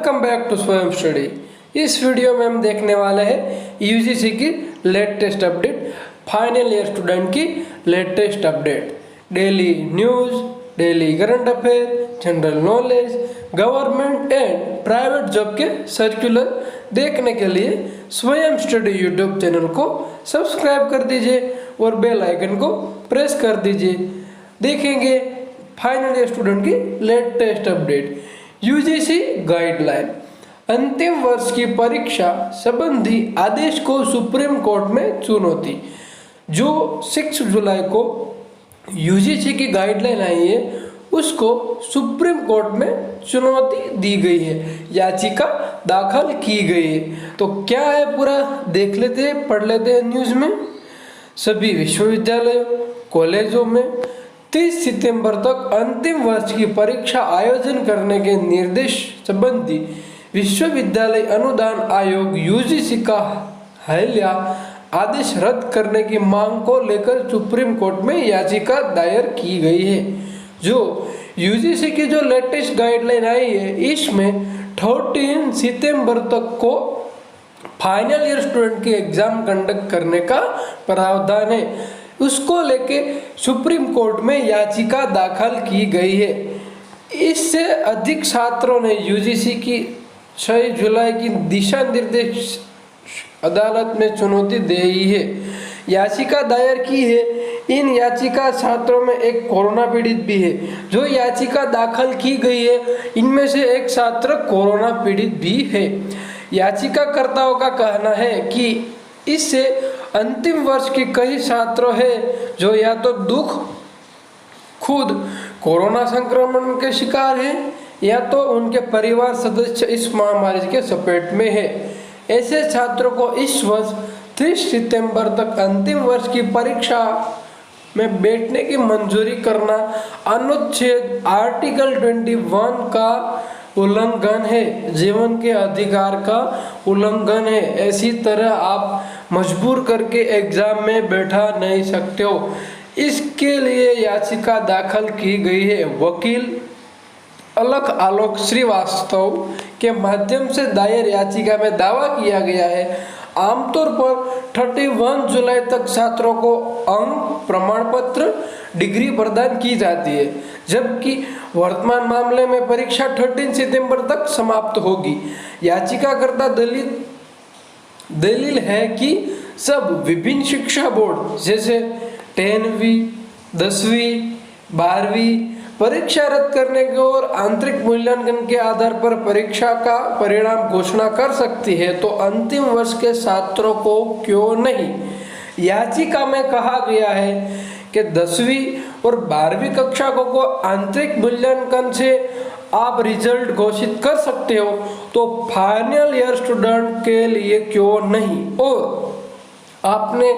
Welcome back to Swayam study. इस video में हम देखने वाले हैं यूजीसी की latest update, final year student की latest update, daily news, daily current affair, general knowledge, government and private job के सर्कुलर देखने के लिए स्वयं स्टडी यूट्यूब चैनल को सब्सक्राइब कर दीजिए और बेल आइकन को प्रेस कर दीजिए। देखेंगे फाइनल ईयर स्टूडेंट की लेटेस्ट अपडेट। यूजीसी गाइडलाइन, अंतिम वर्ष की परीक्षा संबंधी आदेश को सुप्रीम कोर्ट में चुनौती। जो 6 जुलाई को यूजीसी की गाइडलाइन आई है उसको सुप्रीम कोर्ट में चुनौती दी गई है, याचिका दाखिल की गई है। तो क्या है पूरा देख लेते हैं, पढ़ लेते हैं न्यूज़ में। सभी विश्वविद्यालयों कॉलेजों में 30 सितंबर तक अंतिम वर्ष की परीक्षा आयोजन करने के निर्देश संबंधी विश्वविद्यालय अनुदान आयोग यूजीसी का हालिया आदेश रद्द करने की मांग को लेकर सुप्रीम कोर्ट में याचिका दायर की गई है। जो यूजीसी की जो लेटेस्ट गाइडलाइन आई है इसमें 13 सितंबर तक को फाइनल ईयर स्टूडेंट की एग्जाम कंडक्ट करने का प्रावधान है। उसको लेके सुप्रीम कोर्ट में याचिका दाखिल की गई है। इससे अधिक छात्रों ने यूजीसी की 6 जुलाई की दिशा निर्देश अदालत में चुनौती दी है, याचिका दायर की है। इन याचिका छात्रों में एक कोरोना पीड़ित भी है। जो याचिका दाखिल की गई है इनमें से एक छात्र कोरोना पीड़ित भी है। याचिकाकर्ताओं का कहना है कि इससे अंतिम वर्ष के कई छात्र हैं जो या तो खुद कोरोना संक्रमण के शिकार हैं या तो उनके परिवार सदस्य इस महामारी के चपेट में है। ऐसे छात्रों को इस वर्ष 30 सितंबर तक अंतिम वर्ष की परीक्षा में बैठने की मंजूरी करना अनुच्छेद आर्टिकल 21 का उल्लंघन है, जीवन के अधिकार का उल्लंघन है। ऐसी तरह आप मजबूर करके एग्जाम में बैठा नहीं सकते हो। इसके लिए याचिका दाखिल की गई है। वकील अलख आलोक श्रीवास्तव के माध्यम से दायर याचिका में दावा किया गया है आमतौर पर 31 जुलाई तक छात्रों को अंक, प्रमाण पत्र, डिग्री प्रदान की जाती है, जबकि वर्तमान मामले में परीक्षा 13 सितंबर तक समाप्त होगी। याचिकाकर्ता दलील है कि सब विभिन्न शिक्षा बोर्ड जैसे 10वीं, 10वीं, 12वीं परीक्षा रद्द करने के और आंतरिक मूल्यांकन के आधार पर परीक्षा का परिणाम घोषणा कर सकती है, तो अंतिम वर्ष के छात्रों को क्यों नहीं। याचिका में कहा गया है कि 10वीं और 12वीं कक्षा को आंतरिक मूल्यांकन से आप रिजल्ट घोषित कर सकते हो, तो फाइनल ईयर स्टूडेंट के लिए क्यों नहीं। और आपने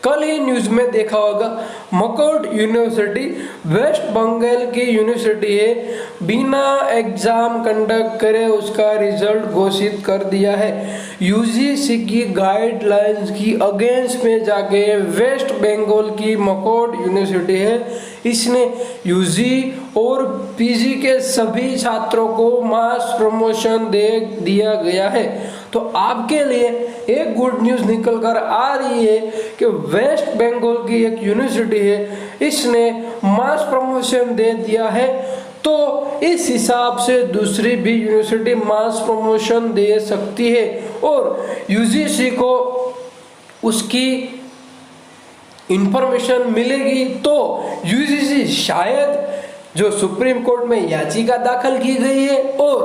कल ही न्यूज़ में देखा होगा मकौड यूनिवर्सिटी वेस्ट बंगाल की यूनिवर्सिटी है, बिना एग्जाम कंडक्ट करे उसका रिजल्ट घोषित कर दिया है। यूजीसी की गाइडलाइंस की अगेंस्ट में जाके वेस्ट बंगाल की मकौड यूनिवर्सिटी है, इसने यूजी और पीजी के सभी छात्रों को मास प्रमोशन दे दिया गया है। तो आपके लिए एक गुड न्यूज़ निकल कर आ रही है कि वेस्ट बंगाल की एक यूनिवर्सिटी है, इसने मास प्रमोशन दे दिया है, तो इस हिसाब से दूसरी भी यूनिवर्सिटी मास प्रमोशन दे सकती है और यूजीसी को उसकी इंफॉर्मेशन मिलेगी। तो यूजीसी शायद जो सुप्रीम कोर्ट में याचिका दाखिल की गई है और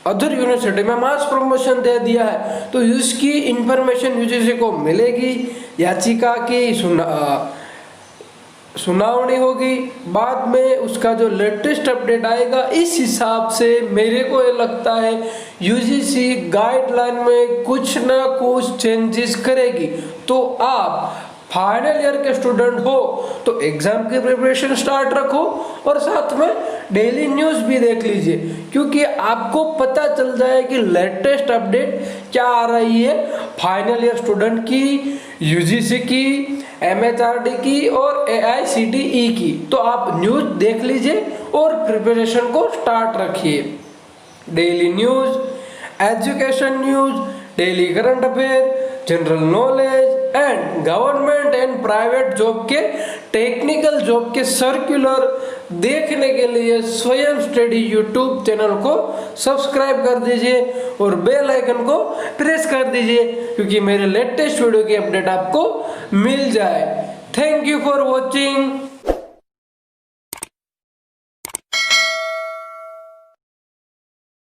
अदर यूनिवर्सिटी में मास प्रमोशन दे दिया है, तो इसकी इंफॉर्मेशन यूजीसी को मिलेगी। याचिका की सुनावनी होगी, बाद में उसका जो लेटेस्ट अपडेट आएगा। इस हिसाब से मेरे को ये लगता है यूजीसी गाइडलाइन में कुछ ना कुछ चेंजेस करेगी। तो आप फाइनल ईयर के स्टूडेंट हो तो एग्जाम की प्रिपरेशन स्टार्ट रखो और साथ में डेली न्यूज़ भी देख लीजिए, क्योंकि आपको पता चल जाए कि लेटेस्ट अपडेट क्या आ रही है फाइनल ईयर स्टूडेंट की, यूजीसी की, एमएचआरडी की और एआईसीटीई की। तो आप न्यूज़ देख लीजिए और प्रिपरेशन को स्टार्ट रखिए। Daily news, education news, daily current affair, general knowledge and government and private job के टेक्निकल जॉब के सर्कुलर देखने के लिए स्वयं स्टडी यूट्यूब चैनल को सब्सक्राइब कर दीजिए और बेल आइकन को प्रेस कर दीजिए, क्योंकि मेरे लेटेस्ट वीडियो की अपडेट आपको मिल जाए। Thank you for watching.